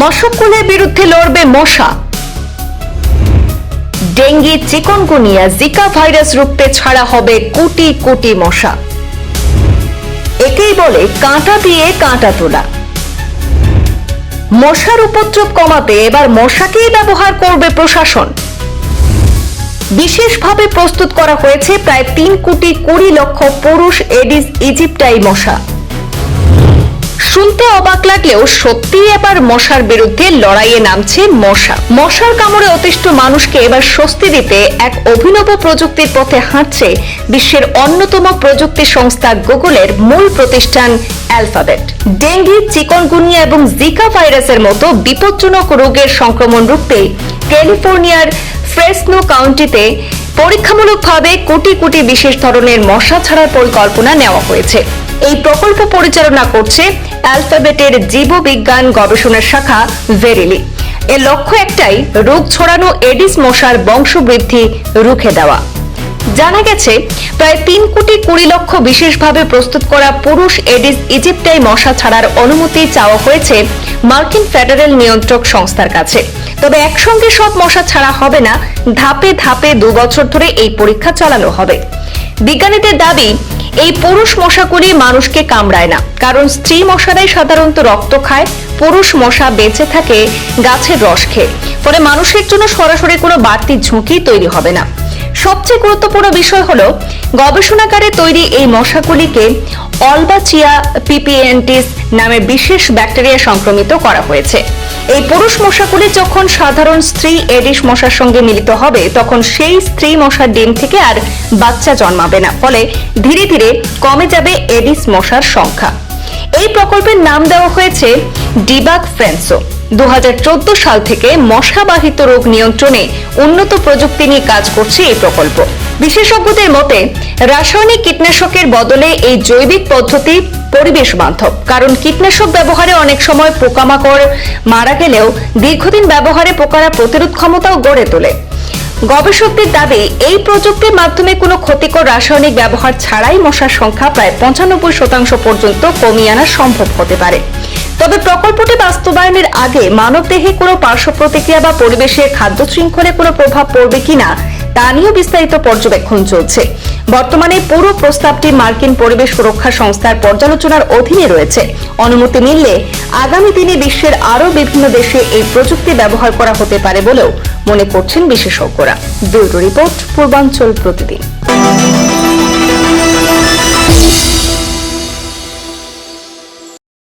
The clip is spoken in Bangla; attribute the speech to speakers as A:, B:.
A: মশককুলের বিরুদ্ধে লড়বে মশা। ডেঙ্গি, চিকনগুনিয়া, জিকা ভাইরাস রুখতে ছাড়া হবে কোটি কোটি মশা। একেই বলে কাঁটা দিয়ে কাঁটা তোলা। মশার উপদ্রব কমাতে এবার মশাকেই ব্যবহার করবে প্রশাসন। বিশেষভাবে প্রস্তুত করা হয়েছে প্রায় 3,20,00,000 পুরুষ এডিস ইজিপ্টাই মশা। শুনতে অবাক লাগলেও সত্যিই এবার মশার বিরুদ্ধে লড়াইয়ে নামছে মশা। মশার কামড়ে অতিষ্ঠ মানুষকে এবার স্বস্তি দিতে এক অভিনব প্রযুক্তির পথে হাঁটছে বিশ্বের অন্যতম প্রযুক্তি সংস্থা গুগলের মূল প্রতিষ্ঠান অ্যালফাবেট। ডেঙ্গি, চিকনগুনিয়া এবং জিকা ভাইরাসের মতো বিপজ্জনক রোগের সংক্রমণ রুখতে ক্যালিফোর্নিয়ার ফ্রেসনো কাউন্টিতে পরীক্ষামূলকভাবে কোটি কোটি বিশেষ ধরনের মশা ছাড়ার পরিকল্পনা নেওয়া হয়েছে। এই প্রকল্প পরিচালনা করছে অ্যালফাবেটের জীববিজ্ঞান গবেষণার শাখা ভেরিলি। এর লক্ষ্য একটাই, রোগ ছড়ানো এডিস মশার বংশবৃদ্ধি রুখে দেওয়া। জানা গেছে প্রায় 3,20,00,000 বিশেষভাবে প্রস্তুত করা পুরুষ এডিস ইজিপ্টাই মশা ছাড়ার অনুমতি চাওয়া হয়েছে মার্কিন ফেডারেল নিয়ন্ত্রক সংস্থার কাছে। তবে একসঙ্গে সব মশা ছাড়া হবে না, ধাপে ধাপে 2 বছর ধরে এই পরীক্ষা চালানো হবে। বিজ্ঞানীদের দাবি, এই পুরুষ মশাগুলি মানুষকে কামড়ায় না, কারণ স্ত্রী মশারাই সাধারণত রক্ত খায়। পুরুষ মশা বেঁচে থাকে গাছের রস খেয়ে, ফলে মানুষের জন্য সরাসরি কোনো বাড়তি ঝুঁকি তৈরি হবে না। সবচেয়ে গুরুত্বপূর্ণ বিষয় হলো, গবেষণাগারে তৈরি এই মশাগুলিকে অলবাচিয়া পিপিএন্টিস নামে বিশেষ ব্যাকটেরিয়া সংক্রমিত করা হয়েছে। এই পুরুষ মশাগুলি যখন সাধারণ স্ত্রী এডিস মশার সঙ্গে মিলিত হবে, তখন সেই স্ত্রী মশার ডিম থেকে আর বাচ্চা জন্মাবে না, ফলে ধীরে ধীরে কমে যাবে এডিস মশার সংখ্যা। এই প্রকল্পের নাম দেওয়া হয়েছে ডিবাগ ফ্রেন্সো। 2014 সাল থেকে মশাবাহিত রোগ নিয়ন্ত্রণে উন্নত প্রযুক্তি নিয়ে কাজ করছে এই প্রকল্প। বিশেষজ্ঞদের মতে, রাসায়নিক কীটনাশকের বদলে এই জৈবিক পদ্ধতি পরিবেশ বান্ধব, কারণ কীটনাশক ব্যবহারে অনেক সময় পোকামাকড় মারা গেলেও দীর্ঘদিন ব্যবহারে পোকারা প্রতিরোধ ক্ষমতাও গড়ে তোলে। গবেষকদের দাবি, এই প্রযুক্তির মাধ্যমে কোনো ক্ষতিকর রাসায়নিক ব্যবহার ছাড়াই মশার সংখ্যা প্রায় 95% পর্যন্ত কমিয়ে আনা সম্ভব হতে পারে। তবে প্রকল্পটি বাস্তবায়নের আগে মানবদেহে কোনো পার্শ্ব প্রতিক্রিয়া বা পরিবেশের খাদ্য শৃঙ্খলে কোনো প্রভাব পড়বে কিনা তা নিয়েও বিস্তারিত পর্যবেক্ষণ চলছে। বর্তমানে পুরো প্রস্তাবটি মার্কিন পরিবেশ সুরক্ষা সংস্থার পর্যালোচনার অধীনে রয়েছে। অনুমতি মিললে আগামী দিনে বিশ্বের আরও বিভিন্ন দেশে এই প্রযুক্তি ব্যবহার করা হতে পারে বলেও মনে করছেন বিশেষজ্ঞরা। ব্যুরো রিপোর্ট, পূর্বাঞ্চল প্রতিদিন।